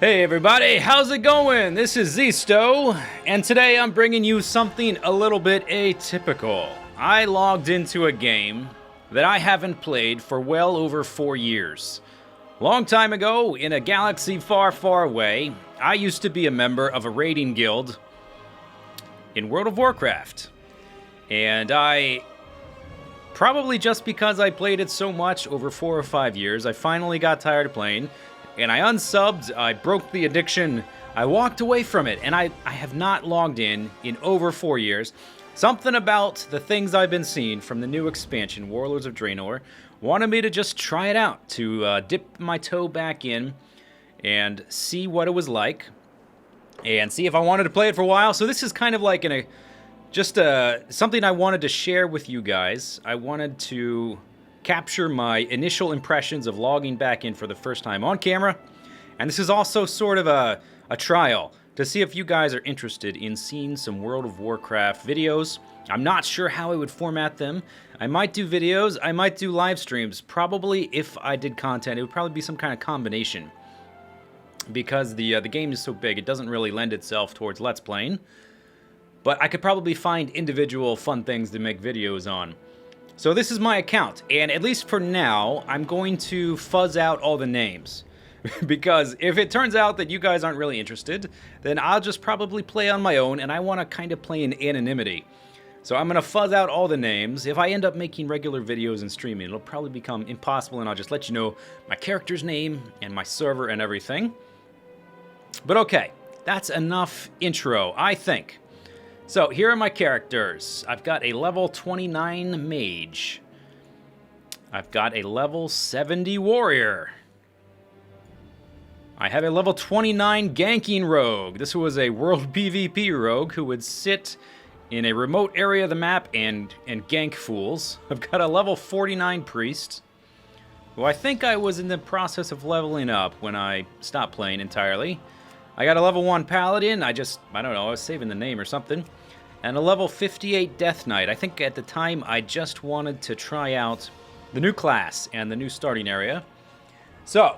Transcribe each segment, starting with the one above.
Hey everybody, how's it going? This is Zisteau, and today I'm bringing you something a little bit atypical. I logged into a game that I haven't played for well over 4 years. Long time ago, in a galaxy far, far away, I used to be a member of a raiding guild in World of Warcraft. And probably just because I played it so much over 4 or 5 years, I finally got tired of playing. And I unsubbed, I broke the addiction, I walked away from it, and I have not logged in over 4 years. Something about the things I've been seeing from the new expansion, Warlords of Draenor, wanted me to just try it out, to dip my toe back in and see what it was like, and see if I wanted to play it for a while. So this is kind of like something I wanted to share with you guys. I wanted to capture my initial impressions of logging back in for the first time on camera. And this is also sort of a trial to see if you guys are interested in seeing some World of Warcraft videos. I'm not sure how I would format them. I might do videos, I might do live streams. Probably if I did content, it would probably be some kind of combination. Because the game is so big, it doesn't really lend itself towards Let's Playing. But I could probably find individual fun things to make videos on. So this is my account, and at least for now, I'm going to fuzz out all the names. Because if it turns out that you guys aren't really interested, then I'll just probably play on my own, and I want to kind of play in anonymity. So I'm going to fuzz out all the names. If I end up making regular videos and streaming, it'll probably become impossible, and I'll just let you know my character's name and my server and everything. But okay, that's enough intro, I think. So, here are my characters. I've got a level 29 mage. I've got a level 70 warrior. I have a level 29 ganking rogue. This was a world PvP rogue who would sit in a remote area of the map and gank fools. I've got a level 49 priest, who I think I was in the process of leveling up when I stopped playing entirely. I got a level 1 paladin. I don't know, I was saving the name or something. And a level 58 Death Knight. I think at the time I just wanted to try out the new class and the new starting area. So,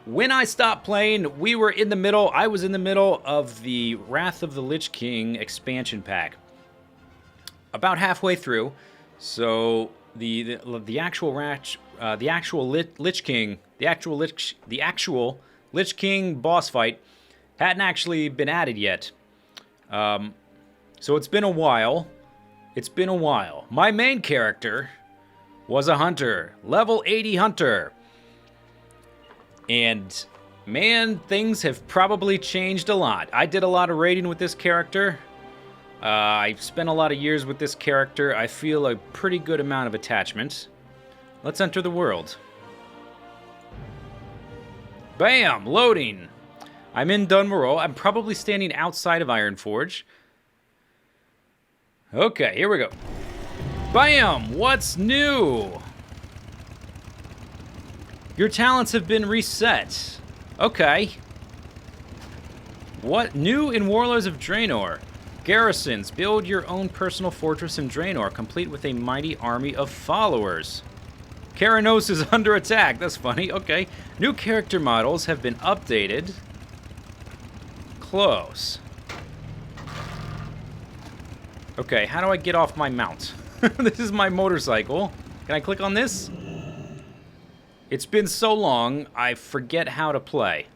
when I stopped playing, I was in the middle of the Wrath of the Lich King expansion pack. About halfway through. So, the actual Lich King boss fight hadn't actually been added yet. So it's been a while. My main character was a hunter, level 80 hunter. And man, things have probably changed a lot. I did a lot of raiding with this character. I spent a lot of years with this character. I feel a pretty good amount of attachment. Let's enter the world. Bam! Loading. I'm in Dunmorrow. I'm probably standing outside of Ironforge. Okay, here we go. Bam! What's new? Your talents have been reset. Okay. What new in Warlords of Draenor? Garrisons. Build your own personal fortress in Draenor, complete with a mighty army of followers. Karanos is under attack. That's funny. Okay. New character models have been updated. Close. Okay, how do I get off my mount? This is my motorcycle. Can I click on this? It's been so long, I forget how to play.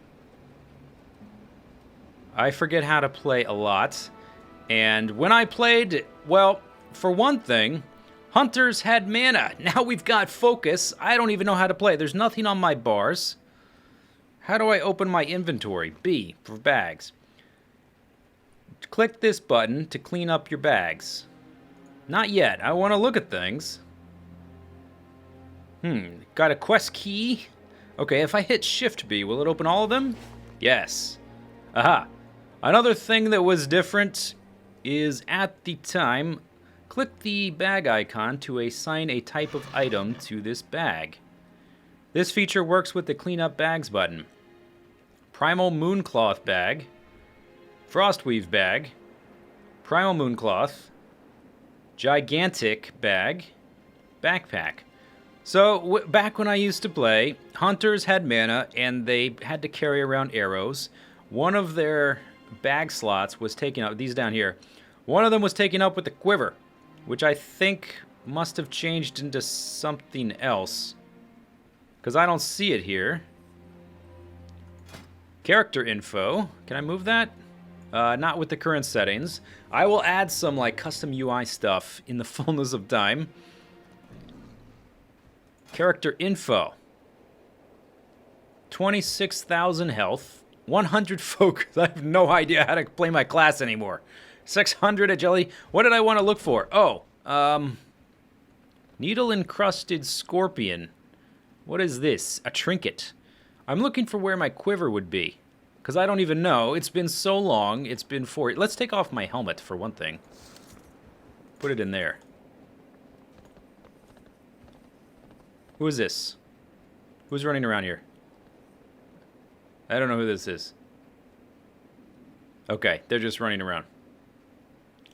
I forget how to play a lot. And when I played, well, for one thing, hunters had mana. Now we've got focus. I don't even know how to play. There's nothing on my bars. How do I open my inventory? B, for bags. Click this button to clean up your bags. Not yet. I want to look at things. Got a quest key. Okay, if I hit Shift B, will it open all of them? Yes. Aha. Another thing that was different is at the time, click the bag icon to assign a type of item to this bag. This feature works with the Clean Up Bags button. Primal Mooncloth bag. Frostweave bag, Primal Mooncloth, Gigantic bag, backpack. So, back when I used to play, hunters had mana, and they had to carry around arrows. One of their bag slots was taken up, these down here. One of them was taken up with the quiver, which I think must have changed into something else. Because I don't see it here. Character info. Can I move that? Not with the current settings. I will add some like custom UI stuff in the fullness of time. Character info. 26,000 health. 100 focus. I have no idea how to play my class anymore. 600 agility. What did I want to look for? Oh, needle encrusted scorpion. What is this? A trinket. I'm looking for where my quiver would be. Because I don't even know. It's been so long. It's been 4... Let's take off my helmet, for one thing. Put it in there. Who is this? Who's running around here? I don't know who this is. Okay, they're just running around.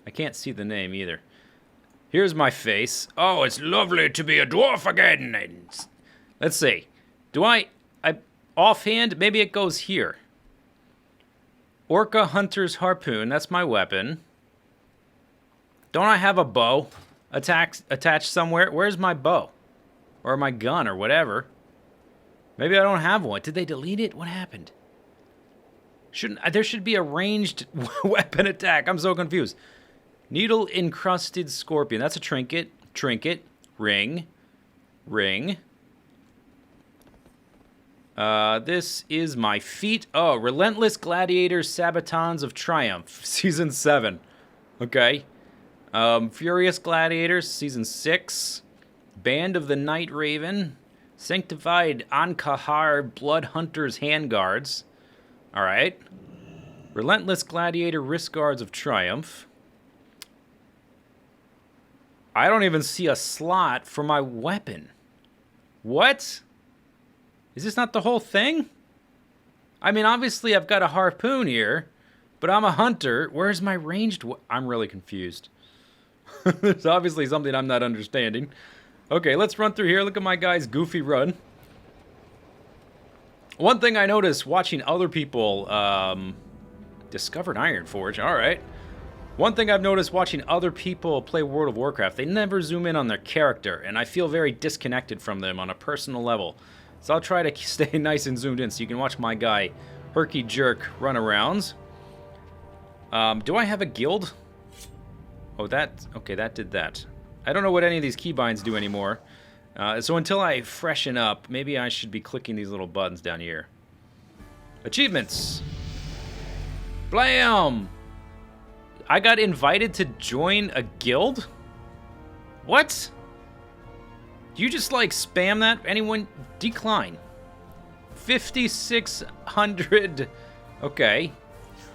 I can't see the name either. Here's my face. Oh, it's lovely to be a dwarf again. Let's see. Do I offhand, maybe it goes here. Orca Hunter's Harpoon, that's my weapon. Don't I have a bow attached somewhere? Where's my bow? Or my gun, or whatever. Maybe I don't have one. Did they delete it? What happened? There should be a ranged weapon attack. I'm so confused. Needle encrusted scorpion. That's a trinket. Trinket. Ring. Ring. This is my feat. Oh, Relentless Gladiator Sabatons of Triumph. Season 7. Okay. Furious Gladiators. Season 6. Band of the Night Raven. Sanctified Ankahar Blood Hunters Handguards. Alright. Relentless Gladiator Wrist Guards of Triumph. I don't even see a slot for my weapon. What? Is this not the whole thing? I mean, obviously I've got a harpoon here, but I'm a hunter. Where's my ranged I'm really confused. There's obviously something I'm not understanding. Okay, let's run through here. Look at my guy's goofy run. One thing I noticed watching other people... discovered Ironforge, alright. One thing I've noticed watching other people play World of Warcraft, they never zoom in on their character, and I feel very disconnected from them on a personal level. So I'll try to stay nice and zoomed in so you can watch my guy, Herky Jerk, run around. Do I have a guild? Oh, that... Okay, that did that. I don't know what any of these keybinds do anymore. So until I freshen up, maybe I should be clicking these little buttons down here. Achievements! Blam! I got invited to join a guild? What? Do you just, like, spam that? Anyone? Decline. 5,600. Okay.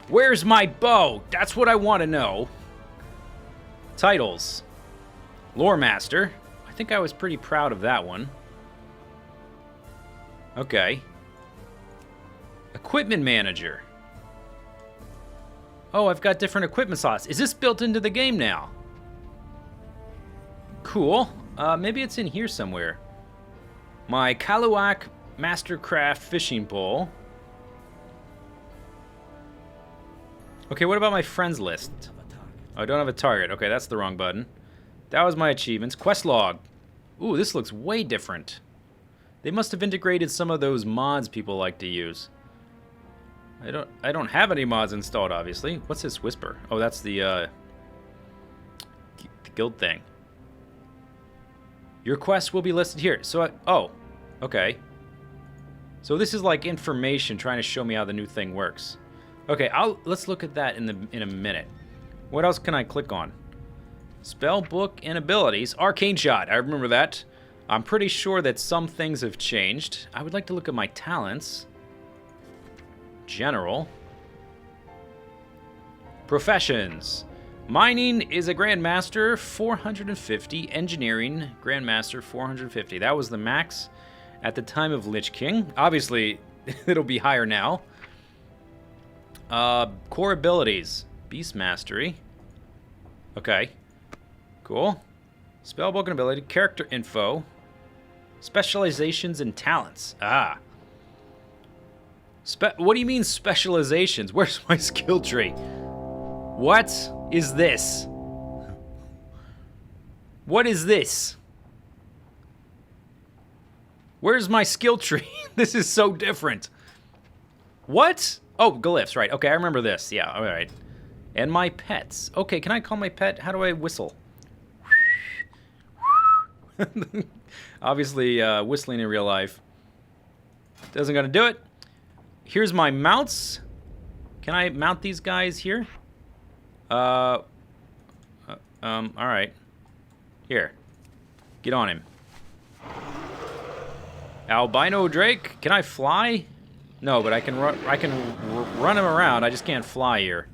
Where's my bow? That's what I want to know. Titles. Lore Master. I think I was pretty proud of that one. Okay. Equipment Manager. Oh, I've got different equipment slots. Is this built into the game now? Cool. Maybe it's in here somewhere. My Kaluak Mastercraft fishing pole. Okay, what about my friends list? Oh, I don't have a target. Okay, that's the wrong button. That was my achievements. Quest log. Ooh, this looks way different. They must have integrated some of those mods people like to use. I don't have any mods installed, obviously. What's this whisper? Oh, that's the guild thing. Your quests will be listed here. So oh, okay. So this is like information trying to show me how the new thing works. Okay, let's look at that in a minute. What else can I click on? Spell book and abilities. Arcane shot. I remember that. I'm pretty sure that some things have changed. I would like to look at my talents. General. Professions. Mining is a Grandmaster 450. Engineering, Grandmaster 450. That was the max at the time of Lich King. Obviously, it'll be higher now. Core abilities. Beast Mastery. Okay. Cool. Spellbook and ability. Character info. Specializations and talents. Ah. What do you mean specializations? Where's my skill tree? What is this? What is this? Where's my skill tree? This is so different. What? Oh, glyphs, right. Okay, I remember this. Yeah, all right. And my pets. Okay, can I call my pet? How do I whistle? Obviously, whistling in real life isn't gonna do it. Here's my mounts. Can I mount these guys here? All right. Here. Get on him. Albino Drake. Can I fly? No, but I can run him around. I just can't fly here.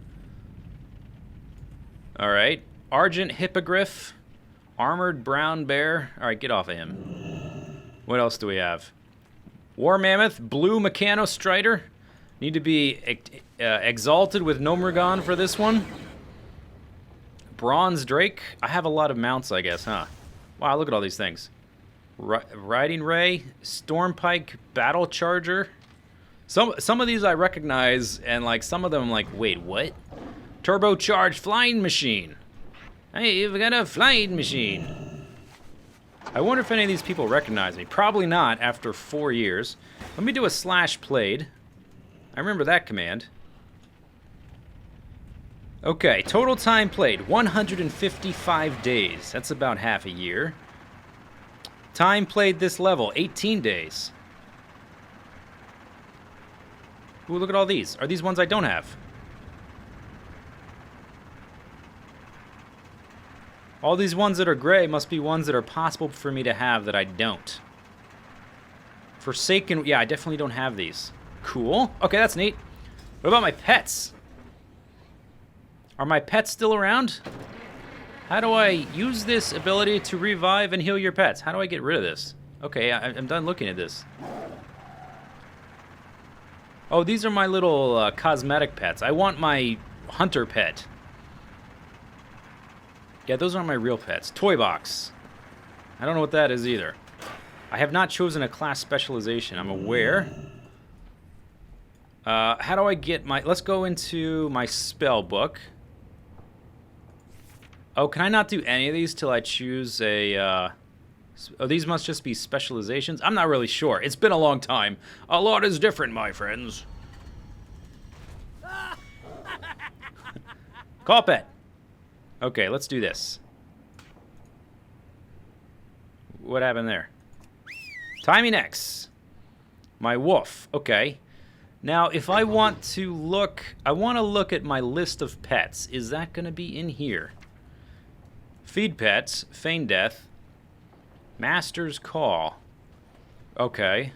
All right. Argent Hippogriff. Armored Brown Bear. All right, get off of him. What else do we have? War Mammoth. Blue Mechanostrider. Need to be exalted with Nomragon for this one. Bronze Drake. I have a lot of mounts, I guess, huh? Wow, look at all these things. Riding Ray. Stormpike. Battle Charger. Some of these I recognize, and like some of them I'm like, wait, what? Turbocharged Flying Machine. Hey, you've got a flying machine. I wonder if any of these people recognize me. Probably not after 4 years. Let me do a slash played. I remember that command. Okay, total time played, 155 days. That's about half a year. Time played this level, 18 days. Ooh, look at all these. Are these ones I don't have? All these ones that are gray must be ones that are possible for me to have that I don't. Forsaken, yeah, I definitely don't have these. Cool. Okay, that's neat. What about my pets? Are my pets still around? How do I use this ability to revive and heal your pets? How do I get rid of this? Okay, I'm done looking at this. Oh, these are my little cosmetic pets. I want my hunter pet. Yeah, those aren't my real pets. Toy box. I don't know what that is either. I have not chosen a class specialization. I'm aware. How do I get my... Let's go into my spell book. Oh, can I not do any of these till I choose a... Oh, these must just be specializations? I'm not really sure. It's been a long time. A lot is different, my friends. Call pet. Okay, let's do this. What happened there? Timing X. My wolf. Okay. Now, if I want to look... I want to look at my list of pets. Is that going to be in here? Feed pets. Feign death. Master's Call. Okay.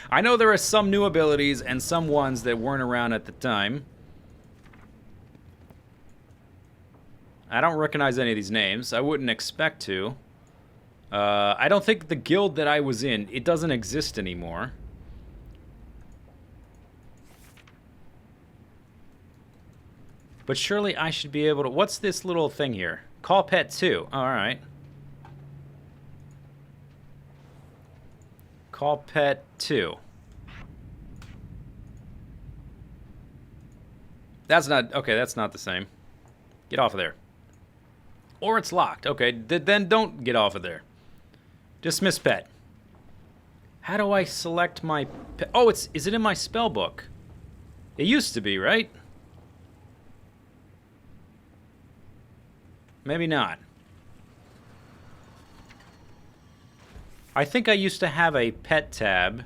I know there are some new abilities and some ones that weren't around at the time. I don't recognize any of these names. I wouldn't expect to. I don't think the guild that I was in, it doesn't exist anymore. But surely I should be able to... What's this little thing here? Call pet 2. Oh, all right. Call pet 2. That's not... Okay, that's not the same. Get off of there. Or it's locked. Okay, then don't get off of there. Dismiss pet. How do I select my pet? Oh, is it in my spell book? It used to be, right? Maybe not. I think I used to have a pet tab.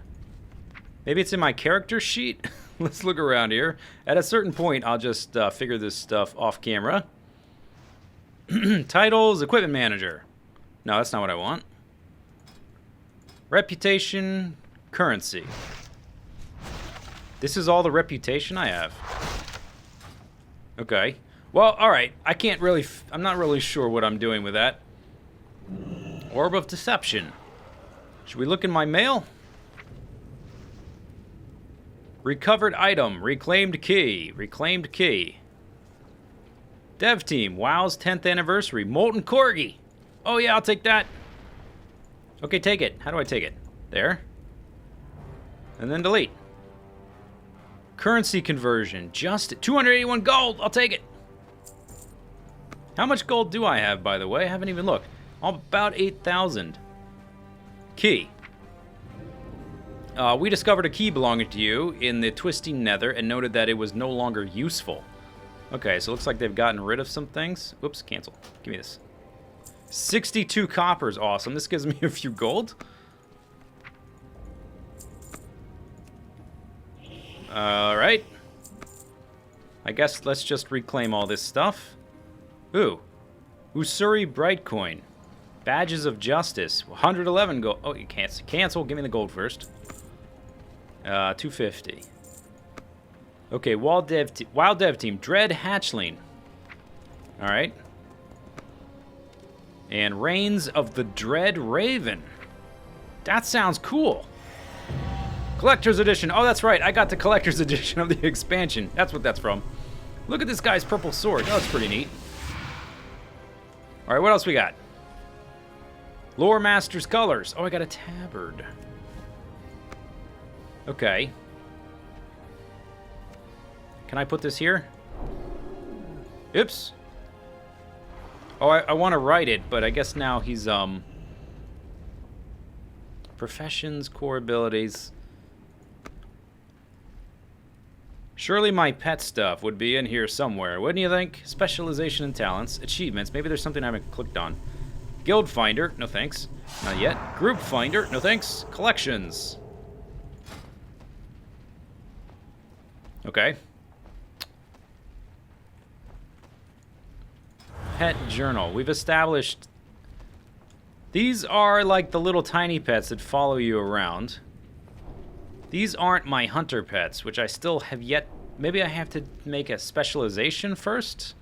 Maybe it's in my character sheet? Let's look around here. At a certain point, I'll just figure this stuff off camera. Titles, Equipment Manager. No, that's not what I want. Reputation, Currency. This is all the reputation I have. Okay. Well, alright. I can't really... I'm not really sure what I'm doing with that. Orb of Deception. Should we look in my mail? Recovered item. Reclaimed key. Reclaimed key. Dev team. WoW's 10th anniversary. Molten Corgi. Oh yeah, I'll take that. Okay, take it. How do I take it? There. And then delete. Currency conversion. Just 281 gold. I'll take it. How much gold do I have, by the way? I haven't even looked. About 8,000. Key. We discovered a key belonging to you in the twisting nether and noted that it was no longer useful. Okay, so it looks like they've gotten rid of some things. Whoops, cancel. Give me this. 62 coppers. Awesome. This gives me a few gold. Alright. I guess let's just reclaim all this stuff. Ooh. Usuri Brightcoin. Badges of Justice. 111 gold. Oh, you can't cancel. Give me the gold first. 250. Okay, Wild Dev Team. Dread Hatchling. Alright. And Reigns of the Dread Raven. That sounds cool. Collector's Edition. Oh, that's right. I got the Collector's Edition of the expansion. That's what that's from. Look at this guy's purple sword. Oh, that's pretty neat. Alright, what else we got? Lore Master's Colors. Oh, I got a tabard. Okay. Can I put this here? Oops. Oh, I want to write it, but I guess now he's, Professions, core abilities. Surely my pet stuff would be in here somewhere, wouldn't you think? Specialization and talents. Achievements. Maybe there's something I haven't clicked on. Guild Finder. No thanks. Not yet. Group Finder. No thanks. Collections. Okay. Pet Journal. We've established... These are like the little tiny pets that follow you around. These aren't my hunter pets, which I still have yet... Maybe I have to make a specialization first?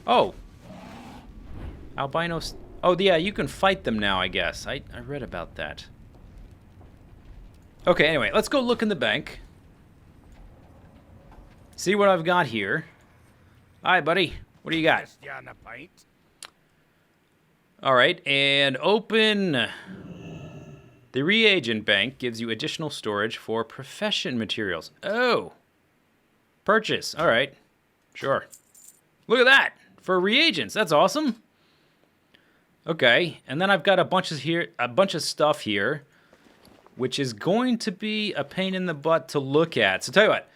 Oh. Albinos... Oh, yeah, you can fight them now, I guess. I read about that. Okay, anyway, let's go look in the bank. See what I've got here. Hi, buddy. What do you got? Alright, and open... The reagent bank gives you additional storage for profession materials. Oh. Purchase. Alright. Sure. Look at that. For reagents. That's awesome. Okay. And then I've got a bunch of stuff here, which is going to be a pain in the butt to look at. So tell you what.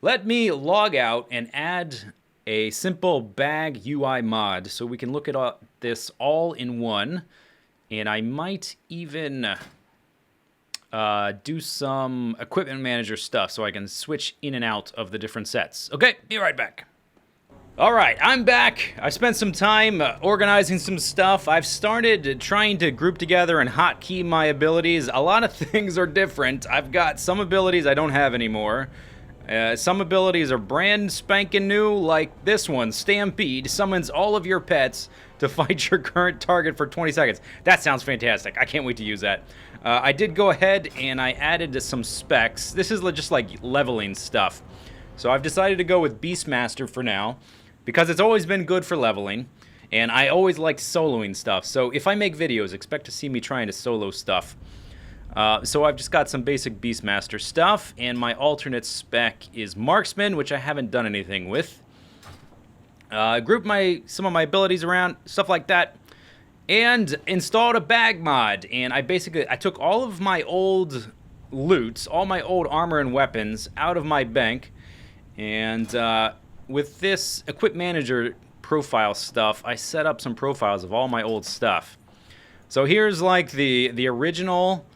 Let me log out and add a simple bag UI mod so we can look at this all in one. And I might even... do some equipment manager stuff so I can switch in and out of the different sets. Okay, be right back. Alright, I'm back. I spent some time organizing some stuff. I've started trying to group together and hotkey my abilities. A lot of things are different. I've got some abilities I don't have anymore. Some abilities are brand spanking new, like this one, Stampede, summons all of your pets to fight your current target for 20 seconds. That sounds fantastic. I can't wait to use that. I did go ahead and I added some specs. This is just like leveling stuff. So I've decided to go with Beastmaster for now, because it's always been good for leveling, and I always liked soloing stuff. So if I make videos, expect to see me trying to solo stuff. So I've just got some basic Beastmaster stuff, and my alternate spec is Marksman, which I haven't done anything with. Grouped some of my abilities around, stuff like that, and installed a bag mod. And I took all of my old loot, all my old armor and weapons out of my bank, and with this Equip Manager profile stuff, I set up some profiles of all my old stuff. So here's like the original...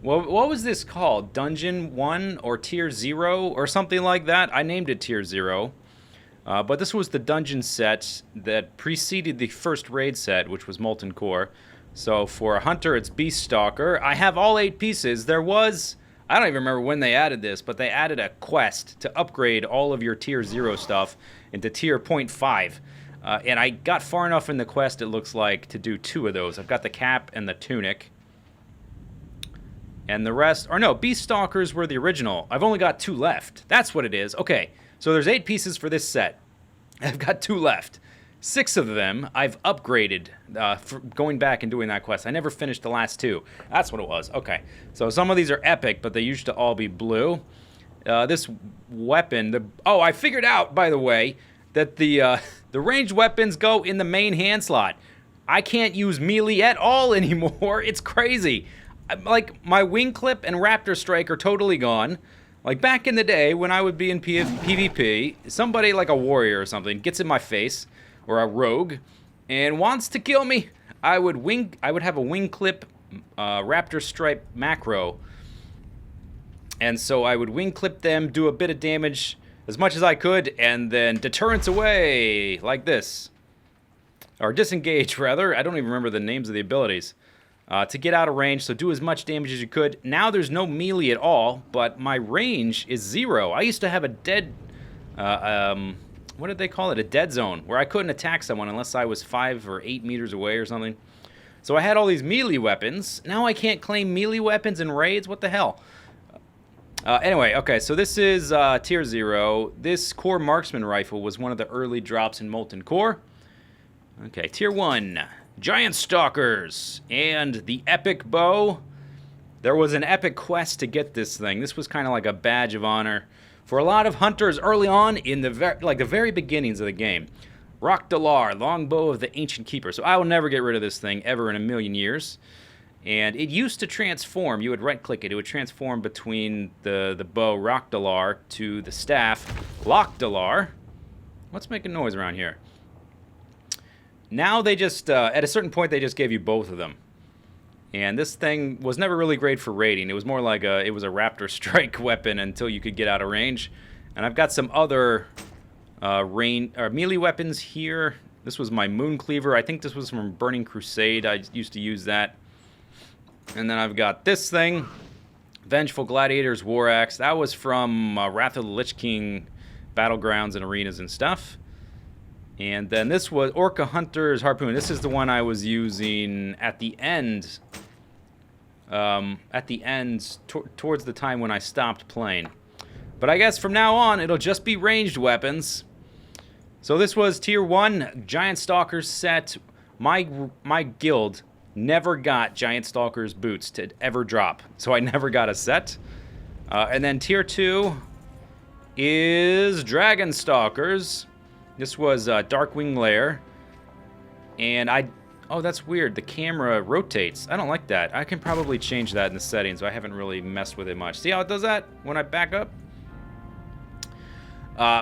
What was this called? Dungeon 1 or Tier 0 or something like that? I named it Tier 0. But this was the dungeon set that preceded the first raid set, which was Molten Core. So for a hunter, it's Beast Stalker. I have all 8 pieces. There was... I don't even remember when they added this, but they added a quest to upgrade all of your Tier 0 stuff into Tier 0.5. And I got far enough in the quest, it looks like, to do 2 of those. I've got the cap and the tunic. And the rest... Or no, Beast Stalkers were the original. I've only got 2 left. That's what it is. Okay, so there's 8 pieces for this set. I've got 2 left. 6 of them I've upgraded for going back and doing that quest. I never finished the last 2. That's what it was. Okay. So some of these are epic, but they used to all be blue. This weapon, oh, I figured out, by the way, that the ranged weapons go in the main hand slot. I can't use melee at all anymore. It's crazy. Like, my wing clip and raptor strike are totally gone. Like, back in the day, when I would be in PvP, somebody like a warrior or something gets in my face, or a rogue, and wants to kill me, I would have a wing clip raptor stripe macro. And so I would wing clip them, do a bit of damage, as much as I could, and then deterrence away, like this. Or disengage, rather. I don't even remember the names of the abilities. To get out of range, so do as much damage as you could. Now there's no melee at all, but my range is 0. I used to have a dead, what did they call it? A dead zone, where I couldn't attack someone unless I was 5 or 8 meters away or something. So I had all these melee weapons. Now I can't claim melee weapons in raids? What the hell? Anyway, okay, so this is Tier 0. This Core Marksman Rifle was one of the early drops in Molten Core. Okay, Tier 1. Giant Stalkers and the Epic Bow. There was an epic quest to get this thing. This was kind of like a badge of honor for a lot of hunters early on in the very beginnings of the game. Rock Dalar, Longbow of the Ancient Keeper. So I will never get rid of this thing ever in a million years. And it used to transform. You would right-click it. It would transform between the bow, Rock Dalar, to the staff, Lock Dalar. What's making noise around here? Now they just, at a certain point, they just gave you both of them. And this thing was never really great for raiding. It was more like it was a raptor strike weapon until you could get out of range. And I've got some other melee weapons here. This was my Moon Cleaver. I think this was from Burning Crusade. I used to use that. And then I've got this thing, Vengeful Gladiator's War Axe. That was from Wrath of the Lich King battlegrounds and arenas and stuff. And then this was Orca Hunter's Harpoon. This is the one I was using at the end. Towards the time when I stopped playing. But I guess from now on, it'll just be ranged weapons. So this was Tier 1, Giant Stalkers set. My guild never got Giant Stalkers boots to ever drop. So I never got a set. And then Tier 2 is Dragon Stalkers. This was Darkwing Lair. And oh, that's weird. The camera rotates. I don't like that. I can probably change that in the settings. I haven't really messed with it much. See how it does that when I back up?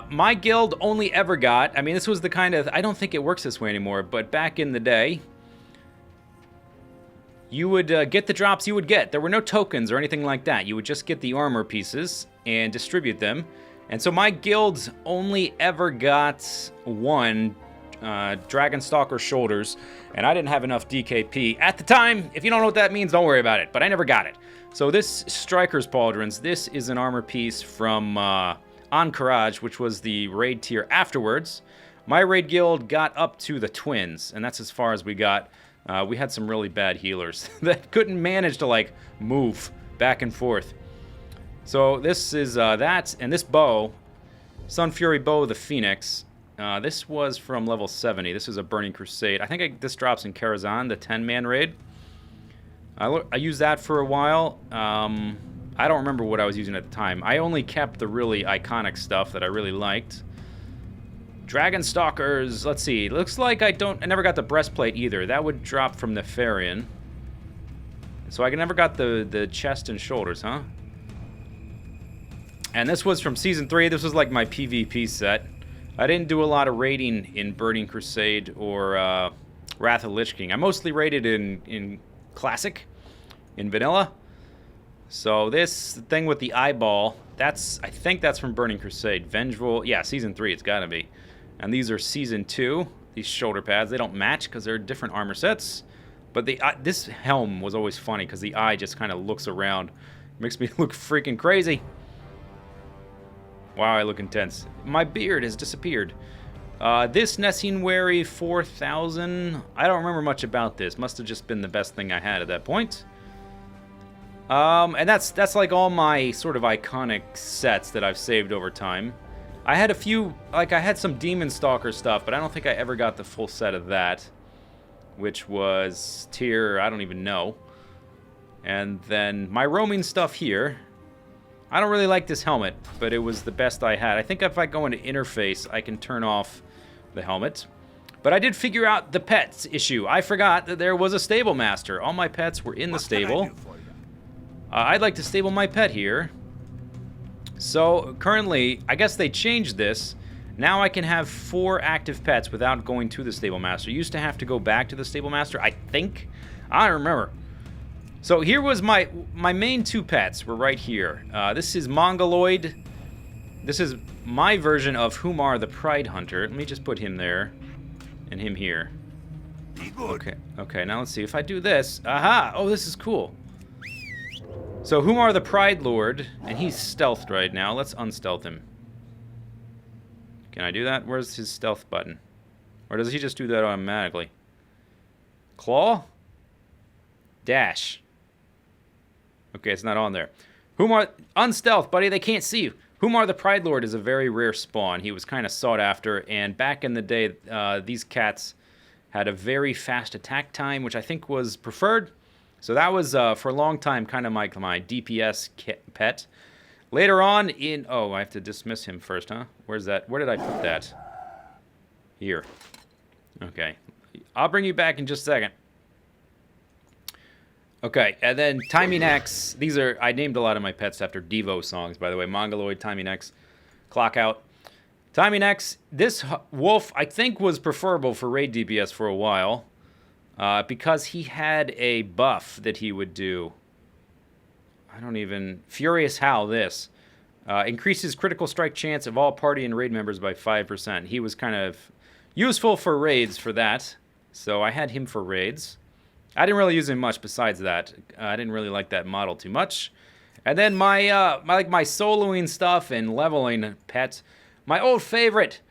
My guild only ever got... I mean, this was the kind of... I don't think it works this way anymore, but back in the day, you would get the drops you would get. There were no tokens or anything like that. You would just get the armor pieces and distribute them. And so my guilds only ever got one Dragon Stalker Shoulders, and I didn't have enough DKP at the time. If you don't know what that means, don't worry about it, but I never got it. So this Striker's Pauldrons, this is an armor piece from Encourage, which was the raid tier afterwards. My raid guild got up to the Twins, and that's as far as we got. We had some really bad healers that couldn't manage to, like, move back and forth. So this is that, and this bow, Sun Fury Bow of the Phoenix, this was from level 70. This is a Burning Crusade. I think this drops in Karazhan, the 10-man raid. I used that for a while. I don't remember what I was using at the time. I only kept the really iconic stuff that I really liked. Dragon Stalkers, let's see. Looks like I never got the breastplate either. That would drop from Nefarian. So I never got the chest and shoulders, huh? And this was from Season 3. This was like my PvP set. I didn't do a lot of raiding in Burning Crusade or Wrath of the Lich King. I mostly raided in Classic, in Vanilla. So this thing with the eyeball, I think that's from Burning Crusade. Vengeful, yeah, Season 3, it's gotta be. And these are Season 2. These shoulder pads, they don't match because they're different armor sets. But this helm was always funny because the eye just kind of looks around. Makes me look freaking crazy. Wow, I look intense. My beard has disappeared. This Nessine Wary 4000, I don't remember much about this. Must have just been the best thing I had at that point. And that's like all my sort of iconic sets that I've saved over time. I had a few, like I had some Demon Stalker stuff, but I don't think I ever got the full set of that, which was tier, I don't even know. And then my roaming stuff here. I don't really like this helmet, but it was the best I had. I think if I go into interface, I can turn off the helmet. But I did figure out the pets issue. I forgot that there was a stable master. All my pets were in the stable. I'd like to stable my pet here. So currently, I guess they changed this. Now I can have 4 active pets without going to the stable master. You used to have to go back to the stable master, I think. I don't remember. So here was my main 2 pets were right here. This is Mongoloid. This is my version of Humar the Pride Hunter. Let me just put him there and him here. Okay, now let's see. If I do this, aha! Oh, this is cool. So Humar the Pride Lord, and he's stealthed right now. Let's unstealth him. Can I do that? Where's his stealth button? Or does he just do that automatically? Claw? Dash. Okay, it's not on there. Humar, unstealth, buddy. They can't see you. Humar the Pride Lord is a very rare spawn. He was kind of sought after, and back in the day, these cats had a very fast attack time, which I think was preferred. So that was, for a long time, kind of my DPS pet. Later on in... Oh, I have to dismiss him first, huh? Where's that? Where did I put that? Here. Okay. I'll bring you back in just a second. Okay, and then Timing X. These are... I named a lot of my pets after Devo songs, by the way. Mongoloid, Timing X, Clock Out. Timing X, this wolf, I think, was preferable for raid DPS for a while. Because he had a buff that he would do. I don't even... Furious Howl, this. Increases critical strike chance of all party and raid members by 5%. He was kind of useful for raids for that. So I had him for raids. I didn't really use him much besides that. I didn't really like that model too much. And then my soloing stuff and leveling pets. My old favorite,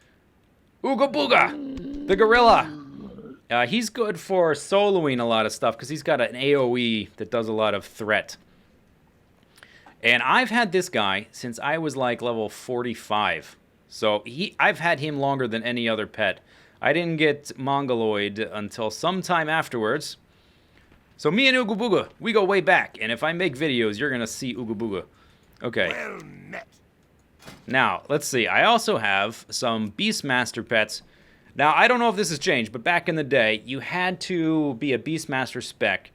Ooga Booga, the gorilla. He's good for soloing a lot of stuff because he's got an AoE that does a lot of threat. And I've had this guy since I was like level 45. So I've had him longer than any other pet. I didn't get Mongoloid until sometime afterwards. So me and Ooga Booga, we go way back. And if I make videos, you're going to see Ooga Booga. Okay. Well met. Now, let's see. I also have some Beastmaster pets. Now, I don't know if this has changed, but back in the day, you had to be a Beastmaster spec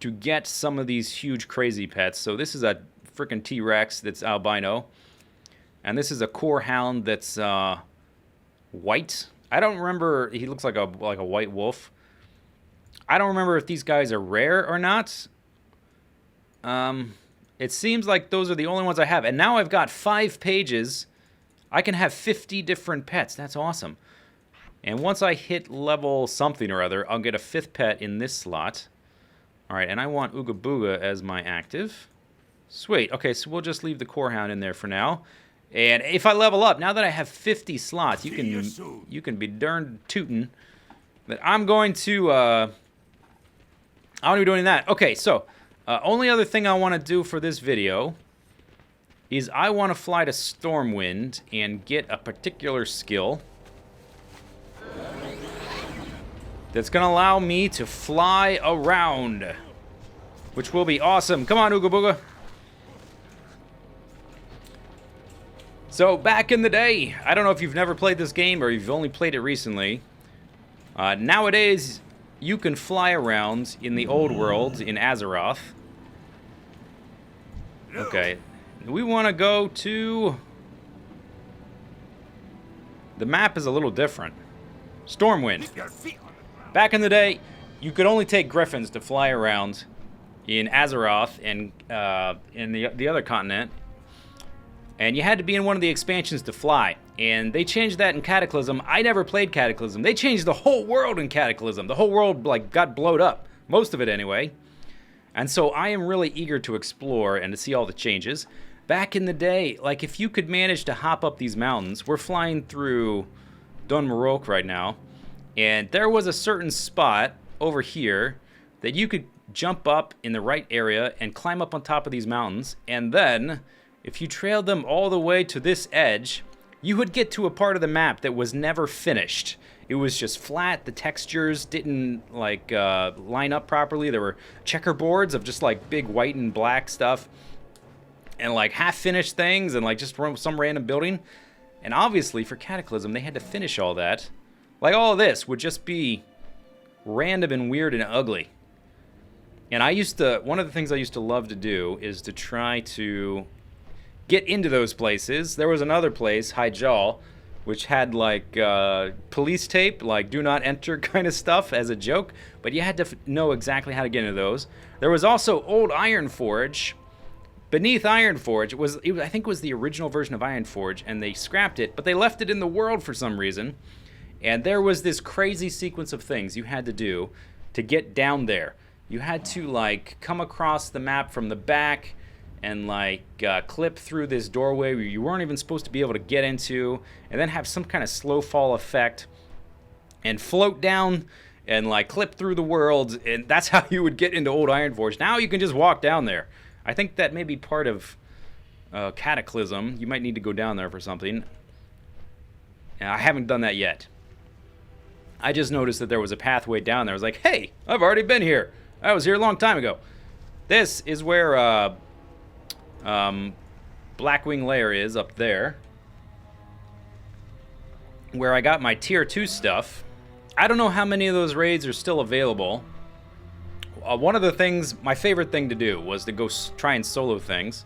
to get some of these huge crazy pets. So this is a freaking T-Rex that's albino. And this is a Core Hound that's white. I don't remember. He looks like a white wolf. I don't remember if these guys are rare or not. It seems like those are the only ones I have. And now I've got 5 pages. I can have 50 different pets. That's awesome. And once I hit level something or other, I'll get a 5th pet in this slot. All right, and I want Ooga Booga as my active. Sweet. Okay, so we'll just leave the Core Hound in there for now. And if I level up, now that I have 50 slots, you can be darn tootin'. But I'm going to... I won't be doing that. Okay, so... only other thing I want to do for this video is I want to fly to Stormwind and get a particular skill that's going to allow me to fly around, which will be awesome. Come on, Ooga Booga. So, back in the day, I don't know if you've never played this game or you've only played it recently. Nowadays, you can fly around in the old world in Azeroth. Okay, we want to go to... The map is a little different. Stormwind. Back in the day, you could only take griffins to fly around in Azeroth and in the other continent. And you had to be in one of the expansions to fly. And they changed that in Cataclysm. I never played Cataclysm. They changed the whole world in Cataclysm. The whole world got blowed up. Most of it anyway. And so I am really eager to explore and to see all the changes. Back in the day, like if you could manage to hop up these mountains, we're flying through Dun Morok right now. And there was a certain spot over here that you could jump up in the right area and climb up on top of these mountains. And then, if you trailed them all the way to this edge, you would get to a part of the map that was never finished. It was just flat. The textures didn't like line up properly. There were checkerboards of just like big white and black stuff, and like half-finished things, and like just some random building. And obviously for Cataclysm, they had to finish all that. Like all of this would just be random and weird and ugly. And one of the things I used to love to do is to try to get into those places. There was another place, Hyjal, which had like police tape, like do not enter kind of stuff as a joke, but you had to know exactly how to get into those. There was also Old Ironforge. Beneath Ironforge, I think it was the original version of Ironforge, and they scrapped it, but they left it in the world for some reason. And there was this crazy sequence of things you had to do to get down there. You had to like come across the map from the back and like clip through this doorway where you weren't even supposed to be able to get into, and then have some kind of slow fall effect and float down and like clip through the world, and that's how you would get into Old Ironforge. Now you can just walk down there. I think that may be part of Cataclysm. You might need to go down there for something. I haven't done that yet. I just noticed that there was a pathway down there. I was like, hey, I've already been here. I was here a long time ago. This is where Blackwing Lair is, up there. Where I got my tier 2 stuff. I don't know how many of those raids are still available. One of the things, my favorite thing to do was to go try and solo things.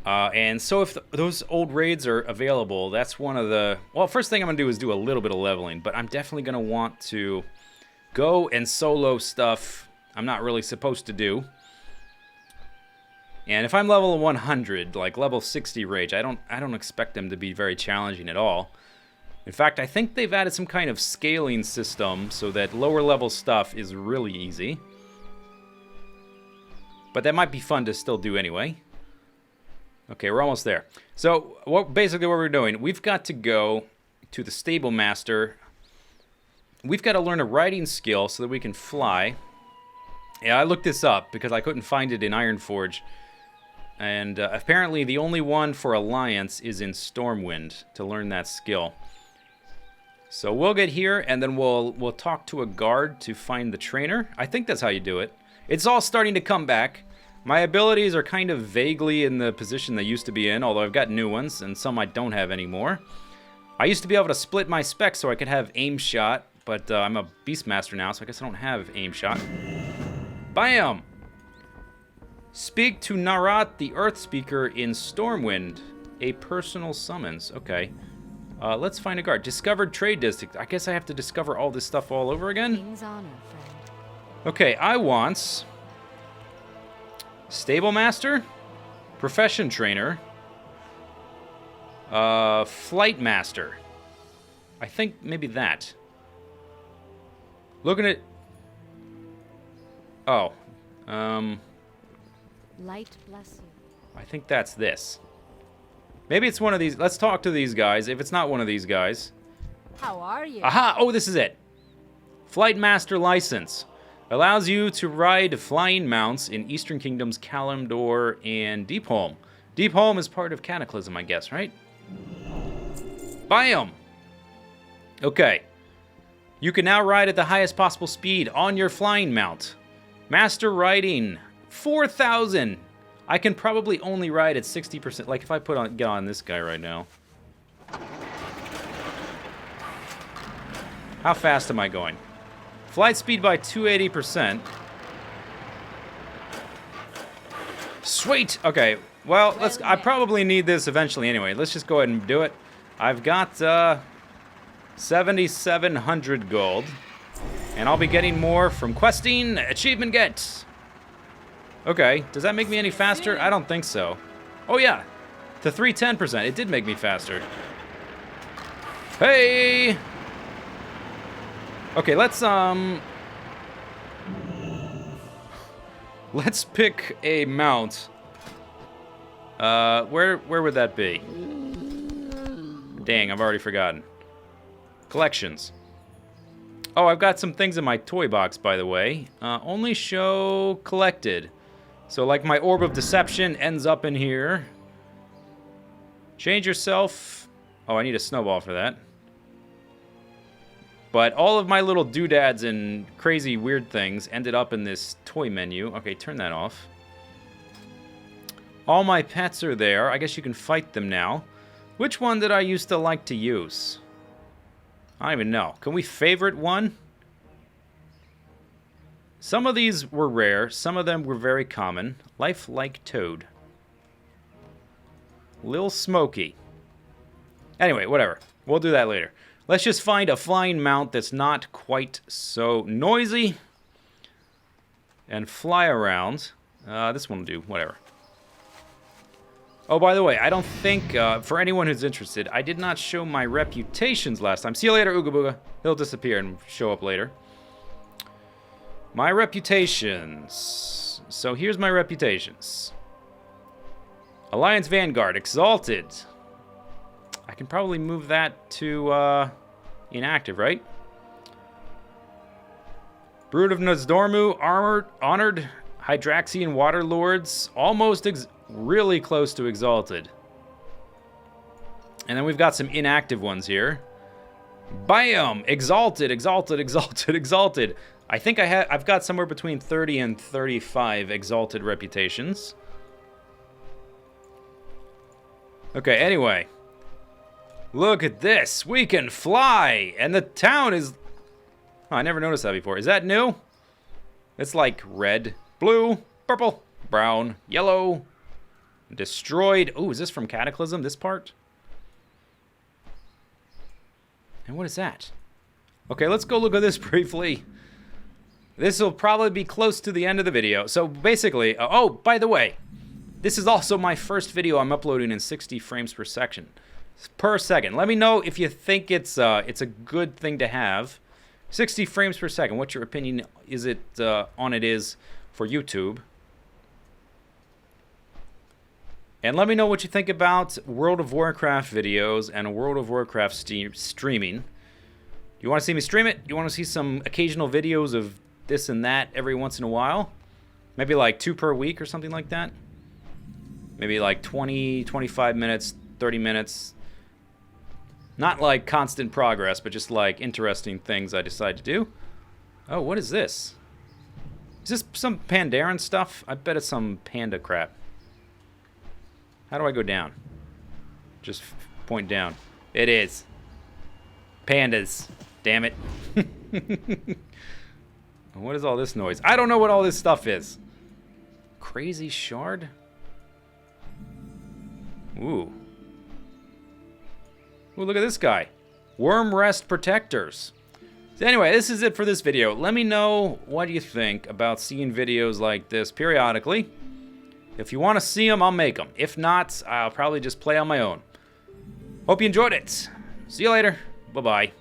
And so if those old raids are available, that's one of the... Well, first thing I'm going to do is do a little bit of leveling, but I'm definitely going to want to go and solo stuff I'm not really supposed to do. And if I'm level 100, like level 60 raids, I don't expect them to be very challenging at all. In fact, I think they've added some kind of scaling system so that lower level stuff is really easy. But that might be fun to still do anyway. Okay, we're almost there. So, basically what we're doing, we've got to go to the Stable Master. We've got to learn a riding skill so that we can fly. Yeah, I looked this up because I couldn't find it in Ironforge. And apparently the only one for Alliance is in Stormwind to learn that skill. So we'll get here, and then we'll talk to a guard to find the trainer. I think that's how you do it. It's all starting to come back. My abilities are kind of vaguely in the position they used to be in, although I've got new ones, and some I don't have anymore. I used to be able to split my specs so I could have aim shot, but I'm a Beastmaster now, so I guess I don't have aim shot. Bam! Speak to Narat, the Earth Speaker, in Stormwind. A personal summons. Okay. Let's find a guard. Discovered trade district. I guess I have to discover all this stuff all over again? King's honor, friend. Okay, I want... Stable Master? Profession Trainer? Flight Master. I think maybe that. Looking at... Oh. Light bless you. I think that's this. Maybe it's one of these. Let's talk to these guys. If it's not one of these guys. How are you? Aha! Oh, this is it. Flight Master License. Allows you to ride flying mounts in Eastern Kingdoms, Kalimdor, and Deepholm. Deepholm is part of Cataclysm, I guess, right? Bam! Okay. You can now ride at the highest possible speed on your flying mount. Master riding. 4,000. I can probably only ride at 60%. Like if I get on this guy right now. How fast am I going? Flight speed by 280%. Sweet. Okay. Well, I probably need this eventually anyway. Let's just go ahead and do it. I've got 7,700 gold. And I'll be getting more from questing. Achievement get. Okay, does that make me any faster? I don't think so. Oh yeah, to 310%. It did make me faster. Hey! Okay, let's pick a mount. Where would that be? Dang, I've already forgotten. Collections. Oh, I've got some things in my toy box, by the way. Only show collected. So, like, my Orb of Deception ends up in here. Change yourself. Oh, I need a snowball for that. But all of my little doodads and crazy weird things ended up in this toy menu. Okay, turn that off. All my pets are there. I guess you can fight them now. Which one did I used to like to use? I don't even know. Can we favorite one? Some of these were rare. Some of them were very common. Lifelike Toad. Lil Smokey. Anyway, whatever. We'll do that later. Let's just find a flying mount that's not quite so noisy. And fly around. This one will do. Whatever. Oh, by the way, I don't think, for anyone who's interested, I did not show my reputations last time. See you later, Ooga Booga. He'll disappear and show up later. My reputations. So here's my reputations. Alliance Vanguard, Exalted. I can probably move that to inactive, right? Brood of Nozdormu, Armored, Honored, Hydraxian Waterlords, almost really close to Exalted. And then we've got some inactive ones here. Bam! Exalted, Exalted, Exalted, Exalted. I think I've got somewhere between 30 and 35 Exalted reputations. Okay, anyway. Look at this. We can fly! And the town is... Oh, I never noticed that before. Is that new? It's like red, blue, purple, brown, yellow, destroyed. Oh, is this from Cataclysm, this part? And what is that? Okay, let's go look at this briefly. This will probably be close to the end of the video. So basically, oh, by the way, this is also my first video I'm uploading in 60 frames per second. Let me know if you think it's a good thing to have. 60 frames per second. What's your opinion? Is it on it is for YouTube? And let me know what you think about World of Warcraft videos and World of Warcraft streaming. You want to see me stream it? You want to see some occasional videos of this and that every once in a while? Maybe like 2 per week or something like that? Maybe like 20, 25 minutes, 30 minutes. Not like constant progress, but just like interesting things I decide to do. Oh, what is this? Is this some Pandaren stuff? I bet it's some panda crap. How do I go down? Just point down. It is. Pandas. Damn it. What is all this noise? I don't know what all this stuff is. Crazy shard? Ooh. Ooh, look at this guy. Worm Rest Protectors. So anyway, this is it for this video. Let me know what you think about seeing videos like this periodically. If you want to see them, I'll make them. If not, I'll probably just play on my own. Hope you enjoyed it. See you later. Bye-bye.